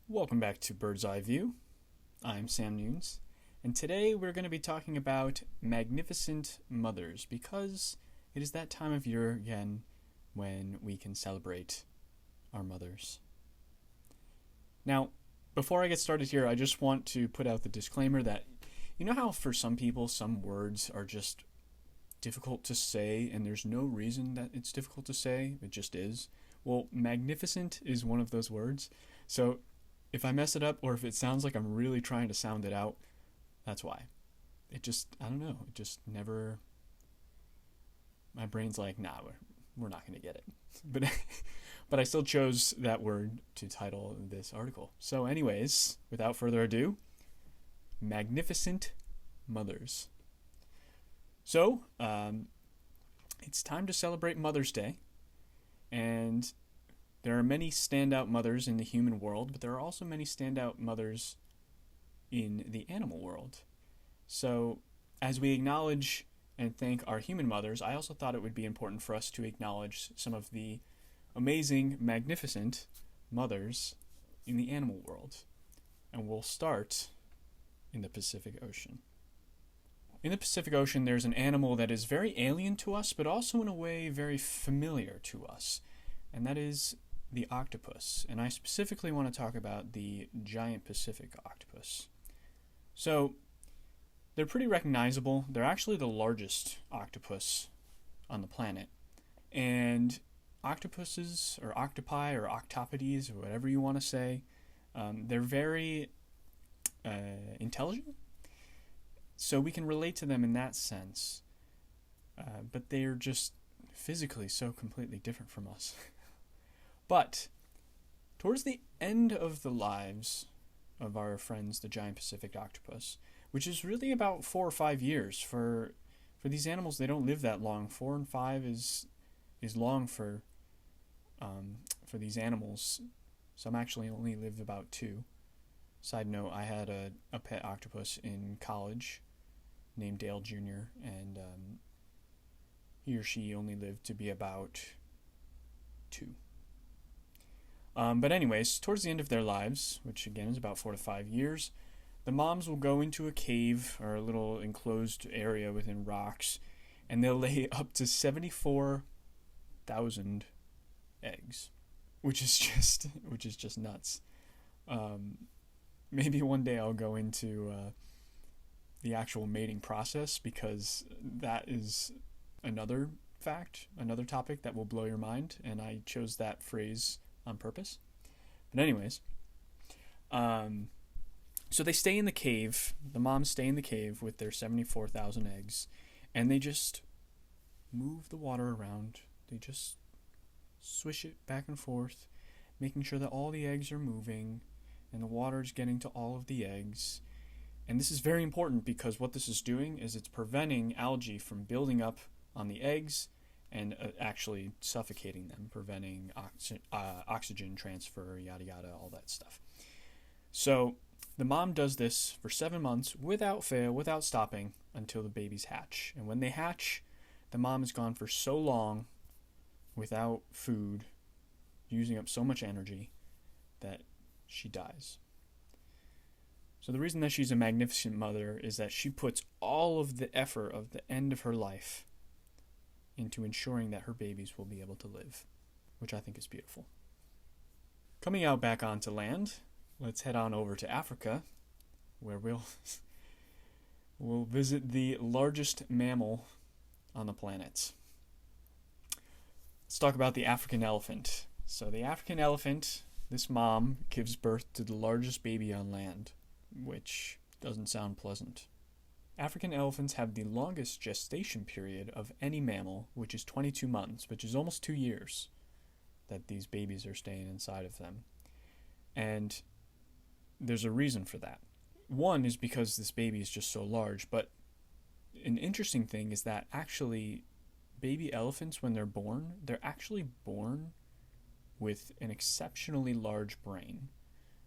Welcome back to Bird's Eye View. I'm Sam Nunes, and today we're going to be talking about magnificent mothers because it is that time of year again when we can celebrate our mothers. Now, before I get started here, I just want to put out the disclaimer that you know how for some people some words are just difficult to say and there's no reason that it's difficult to say, it just is? Well, magnificent is one of those words. So if I mess it up or if it sounds like I'm really trying to sound it out, that's why. I don't know, it just never, my brain's like, nah, we're not going to get it. But I still chose that word to title this article. So anyways, without further ado, magnificent mothers. So, it's time to celebrate Mother's Day, and there are many standout mothers in the human world, but there are also many standout mothers in the animal world. So, as we acknowledge and thank our human mothers, I also thought it would be important for us to acknowledge some of the amazing, magnificent mothers in the animal world. And we'll start in the Pacific Ocean. In the Pacific Ocean, there's an animal that is very alien to us, but also in a way very familiar to us, and that is the octopus. And I specifically want to talk about the giant Pacific octopus. So, they're pretty recognizable. They're actually the largest octopus on the planet. And octopuses, or octopi, or octopodes, or whatever you want to say, they're very intelligent. So we can relate to them in that sense. But they're just physically so completely different from us. But towards the end of the lives of our friends, the giant Pacific octopus, which is really about 4 or 5 years for these animals, they don't live that long. 4 and 5 is long for these animals. Some actually only live about 2. Side note: I had a pet octopus in college named Dale Jr., and he or she only lived to be about 2. But anyways, towards the end of their lives, which again is about 4 to 5 years, the moms will go into a cave or a little enclosed area within rocks, and they'll lay up to 74,000 eggs, which is just nuts. Maybe one day I'll go into the actual mating process, because that is another topic that will blow your mind, and I chose that phrase on purpose. But anyways, so they stay in the cave. The moms stay in the cave with their 74,000 eggs, and they just move the water around. They just swish it back and forth, making sure that all the eggs are moving and the water is getting to all of the eggs. And this is very important because what this is doing is it's preventing algae from building up on the eggs and actually suffocating them, preventing oxygen transfer, yada yada, all that stuff. So the mom does this for 7 months without fail, without stopping, until the babies hatch. And when they hatch, the mom is gone for so long without food, using up so much energy, that she dies. So the reason that she's a magnificent mother is that she puts all of the effort of the end of her life into ensuring that her babies will be able to live, which I think is beautiful. Coming out back onto land, let's head on over to Africa, where we'll visit the largest mammal on the planet. Let's talk about the African elephant. So the African elephant, this mom gives birth to the largest baby on land, which doesn't sound pleasant. African elephants have the longest gestation period of any mammal, which is 22 months, which is almost 2 years that these babies are staying inside of them. And there's a reason for that. One is because this baby is just so large, but an interesting thing is that actually baby elephants, when they're actually born with an exceptionally large brain.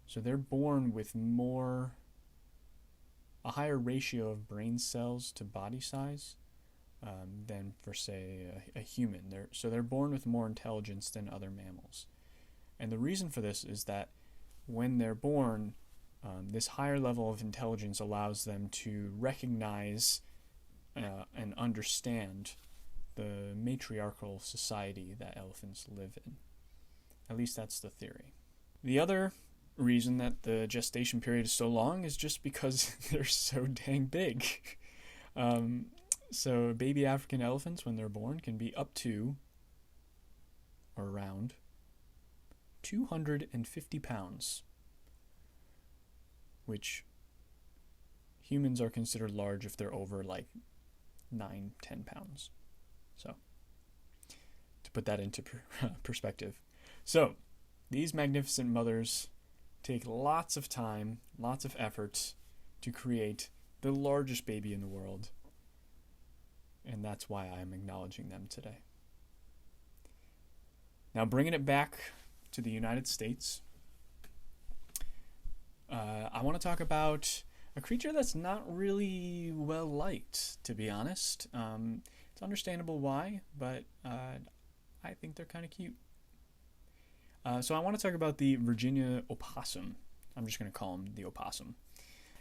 So they're born with a higher ratio of brain cells to body size than for, say, a human. They're born with more intelligence than other mammals. And the reason for this is that when they're born, this higher level of intelligence allows them to recognize and understand the matriarchal society that elephants live in. At least that's the theory. The other reason that the gestation period is so long is just because they're so dang big. So baby African elephants, when they're born, can be up to or around 250 pounds, which humans are considered large if they're over like 9-10 pounds. So, to put that into perspective. So, these magnificent mothers take lots of time, lots of effort to create the largest baby in the world. And that's why I'm acknowledging them today. Now, bringing it back to the United States, I want to talk about a creature that's not really well liked, to be honest. It's understandable why, but I think they're kind of cute. So I want to talk about the Virginia opossum. I'm just going to call them the opossum.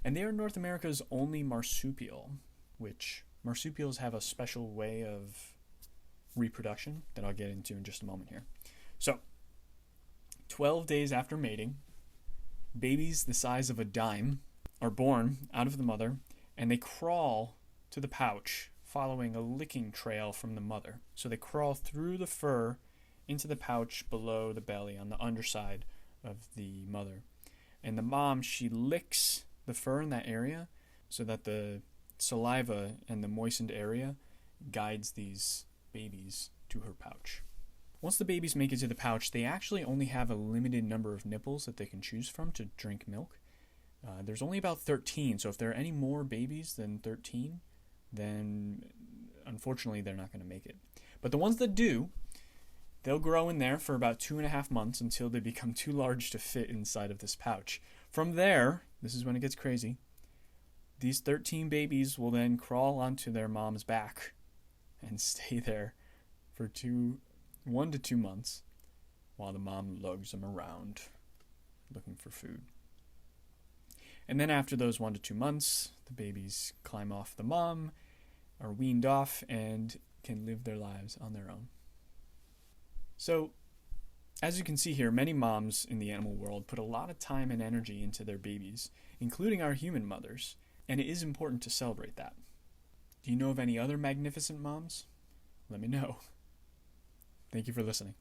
And they are North America's only marsupial, which marsupials have a special way of reproduction that I'll get into in just a moment here. So, 12 days after mating, babies the size of a dime are born out of the mother, and they crawl to the pouch following a licking trail from the mother. So they crawl through the fur into the pouch below the belly on the underside of the mother. And the mom, she licks the fur in that area so that the saliva and the moistened area guides these babies to her pouch. Once the babies make it to the pouch, they actually only have a limited number of nipples that they can choose from to drink milk. There's only about 13, so if there are any more babies than 13, then unfortunately they're not going to make it. But the ones that do, they'll grow in there for about 2.5 months until they become too large to fit inside of this pouch. From there, this is when it gets crazy, these 13 babies will then crawl onto their mom's back and stay there for 1 to 2 months while the mom lugs them around looking for food. And then after those 1 to 2 months, the babies climb off the mom, are weaned off, and can live their lives on their own. So, as you can see here, many moms in the animal world put a lot of time and energy into their babies, including our human mothers, and it is important to celebrate that. Do you know of any other magnificent moms? Let me know. Thank you for listening.